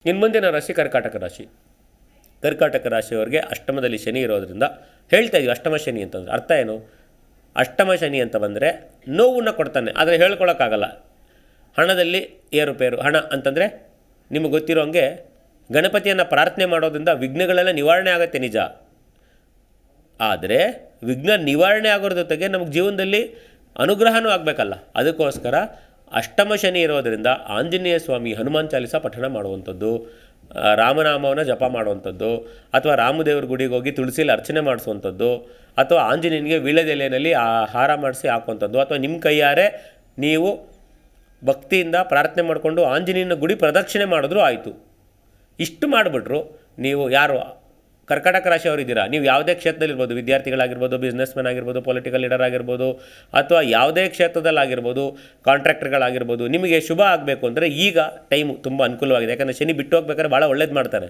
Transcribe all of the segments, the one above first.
ಇನ್ನು ಮುಂದಿನ ರಾಶಿ ಕರ್ಕಾಟಕ ರಾಶಿ. ಕರ್ಕಾಟಕ ರಾಶಿಯವರಿಗೆ ಅಷ್ಟಮದಲ್ಲಿ ಶನಿ ಇರೋದರಿಂದ ಹೇಳ್ತಾ ಇದ್ದೀವಿ ಅಷ್ಟಮ ಶನಿ ಅಂತಂದರೆ ಅರ್ಥ ಏನು? ಅಷ್ಟಮ ಶನಿ ಅಂತ ಬಂದರೆ ನೋವನ್ನು ಕೊಡ್ತಾನೆ, ಆದರೆ ಹೇಳ್ಕೊಳಕ್ಕಾಗಲ್ಲ. ಹಣದಲ್ಲಿ ಏರುಪೇರು. ಹಣ ಅಂತಂದರೆ ನಿಮಗೆ ಗೊತ್ತಿರೋ ಹಂಗೆ ಗಣಪತಿಯನ್ನು ಪ್ರಾರ್ಥನೆ ಮಾಡೋದ್ರಿಂದ ವಿಘ್ನಗಳೆಲ್ಲ ನಿವಾರಣೆ ಆಗುತ್ತೆ ನಿಜ. ಆದರೆ ವಿಘ್ನ ನಿವಾರಣೆ ಆಗೋದ್ರ ಜೊತೆಗೆ ನಮಗೆ ಜೀವನದಲ್ಲಿ ಅನುಗ್ರಹನೂ ಆಗಬೇಕಲ್ಲ. ಅದಕ್ಕೋಸ್ಕರ ಅಷ್ಟಮ ಶನಿ ಇರೋದರಿಂದ ಆಂಜನೇಯ ಸ್ವಾಮಿ ಹನುಮಾನ್ ಚಾಲಿಸ ಪಠಣ ಮಾಡುವಂಥದ್ದು, ರಾಮನಾಮವನ್ನು ಜಪ ಮಾಡುವಂಥದ್ದು, ಅಥವಾ ರಾಮದೇವ್ರ ಗುಡಿಗೆ ಹೋಗಿ ತುಳಸಿಲಿ ಅರ್ಚನೆ ಮಾಡಿಸುವಂಥದ್ದು, ಅಥವಾ ಆಂಜನೇಯನಿಗೆ ವೀಳ್ಯದೆಲೆಯಲ್ಲಿ ಹಾರ ಮಾಡಿಸಿ ಹಾಕುವಂಥದ್ದು, ಅಥವಾ ನಿಮ್ಮ ಕೈಯಾರೆ ನೀವು ಭಕ್ತಿಯಿಂದ ಪ್ರಾರ್ಥನೆ ಮಾಡಿಕೊಂಡು ಆಂಜನೇಯನ ಗುಡಿ ಪ್ರದಕ್ಷಿಣೆ ಮಾಡಿದ್ರೂ ಆಯಿತು. ಇಷ್ಟು ಮಾಡಿಬಿಟ್ರು ನೀವು ಯಾರು ಕರ್ಕಾಟಕ ರಾಶಿಯವರು ಇದ್ದೀರಾ, ನೀವು ಯಾವುದೇ ಕ್ಷೇತ್ರದಲ್ಲಿರ್ಬೋದು, ವಿದ್ಯಾರ್ಥಿಗಳಾಗಿರ್ಬೋದು, ಬಿಸ್ನೆಸ್ ಮ್ಯಾನ್ ಆಗಿರ್ಬೋದು, ಪೊಲಿಟಿಕಲ್ ಲೀಡರ್ ಆಗಿರ್ಬೋದು, ಅಥವಾ ಯಾವುದೇ ಕ್ಷೇತ್ರದಲ್ಲಾಗಿರ್ಬೋದು, ಕಾಂಟ್ರಾಕ್ಟರ್ಗಳಾಗಿರ್ಬೋದು, ನಿಮಗೆ ಶುಭ ಆಗಬೇಕು ಅಂದರೆ ಈಗ ಟೈಮು ತುಂಬ ಅನುಕೂಲವಾಗಿದೆ. ಯಾಕಂದರೆ ಶನಿ ಬಿಟ್ಟು ಹೋಗ್ಬೇಕಾದ್ರೆ ಭಾಳ ಒಳ್ಳೇದು ಮಾಡ್ತಾರೆ.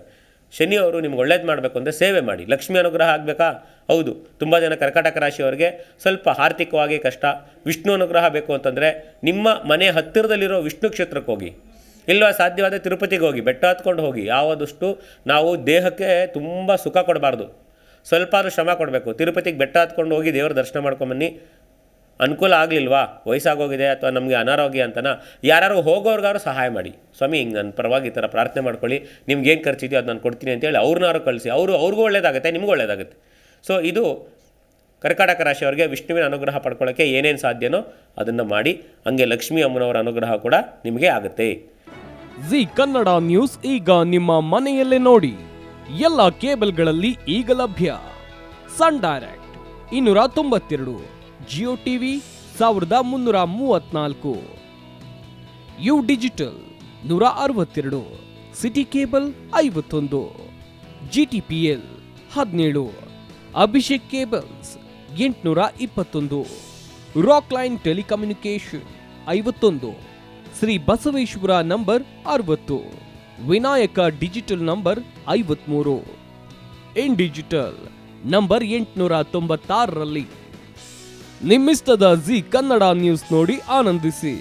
ಶನಿಯವರು ನಿಮ್ಗೆ ಒಳ್ಳೇದು ಮಾಡಬೇಕು ಅಂದರೆ ಸೇವೆ ಮಾಡಿ. ಲಕ್ಷ್ಮೀ ಅನುಗ್ರಹ ಆಗಬೇಕಾ? ಹೌದು. ತುಂಬ ಜನ ಕರ್ಕಾಟಕ ರಾಶಿಯವರಿಗೆ ಸ್ವಲ್ಪ ಆರ್ಥಿಕವಾಗಿ ಕಷ್ಟ. ವಿಷ್ಣು ಅನುಗ್ರಹ ಬೇಕು ಅಂತಂದರೆ ನಿಮ್ಮ ಮನೆ ಹತ್ತಿರದಲ್ಲಿರೋ ವಿಷ್ಣು ಕ್ಷೇತ್ರಕ್ಕೆ ಹೋಗಿ, ಇಲ್ವಾ ಸಾಧ್ಯವಾದರೆ ತಿರುಪತಿಗೆ ಹೋಗಿ, ಬೆಟ್ಟ ಹತ್ಕೊಂಡು ಹೋಗಿ. ಯಾವದಷ್ಟು ನಾವು ದೇಹಕ್ಕೆ ತುಂಬ ಸುಖ ಕೊಡಬಾರ್ದು, ಸ್ವಲ್ಪ ಶ್ರಮ ಕೊಡಬೇಕು. ತಿರುಪತಿಗೆ ಬೆಟ್ಟ ಹತ್ಕೊಂಡು ಹೋಗಿ ದೇವರ ದರ್ಶನ ಮಾಡ್ಕೊಂಬನ್ನಿ. ಅನುಕೂಲ ಆಗಲಿಲ್ವಾ, ವಯಸ್ಸಾಗೋಗಿದೆ ಅಥವಾ ನಮಗೆ ಅನಾರೋಗ್ಯ ಅಂತನ ಯಾರು ಹೋಗೋರ್ಗಾರು ಸಹಾಯ ಮಾಡಿ. ಸ್ವಾಮಿ ಹಿಂಗೆ ನನ್ನ ಪರವಾಗಿ ಈ ಥರ ಪ್ರಾರ್ಥನೆ ಮಾಡ್ಕೊಳ್ಳಿ, ನಿಮ್ಗೇನು ಖರ್ಚಿದೆಯೋ ಅದು ನಾನು ಕೊಡ್ತೀನಿ ಅಂತೇಳಿ ಅವ್ರನ್ನಾರು ಕಳಿಸಿ. ಅವ್ರಿಗೂ ಒಳ್ಳೇದಾಗುತ್ತೆ, ನಿಮಗೂ ಒಳ್ಳೇದಾಗುತ್ತೆ. ಸೊ ಇದು ಕರ್ಕಾಟಕ ರಾಶಿಯವರಿಗೆ ವಿಷ್ಣುವಿನ ಅನುಗ್ರಹ ಪಡ್ಕೊಳ್ಳೋಕ್ಕೆ ಏನೇನು ಸಾಧ್ಯನೋ ಅದನ್ನು ಮಾಡಿ. ಹಂಗೆ ಲಕ್ಷ್ಮೀ ಅಮ್ಮನವರ ಅನುಗ್ರಹ ಕೂಡ ನಿಮಗೆ ಆಗುತ್ತೆ. ಜಿ ಕನ್ನಡ ನ್ಯೂಸ್ ಈಗ ನಿಮ್ಮ ಮನೆಯಲ್ಲೇ ನೋಡಿ. ಎಲ್ಲ ಕೇಬಲ್ಗಳಲ್ಲಿ ಈಗ ಲಭ್ಯ. Sun Direct 292, Jio TV 1334, U digital 162, City cable 51, GTPL 17, Abhishek cables 821, Rockline telecommunication 51, Shri Basaveshwara number 60, Vinayaka digital number 53, In digital number 896ರಲ್ಲಿ. ನಿಮ್ಮಿಸ್ತದ ಜಿ ಕನ್ನಡ ನ್ಯೂಸ್ ನೋಡಿ ಆನಂದಿಸಿ.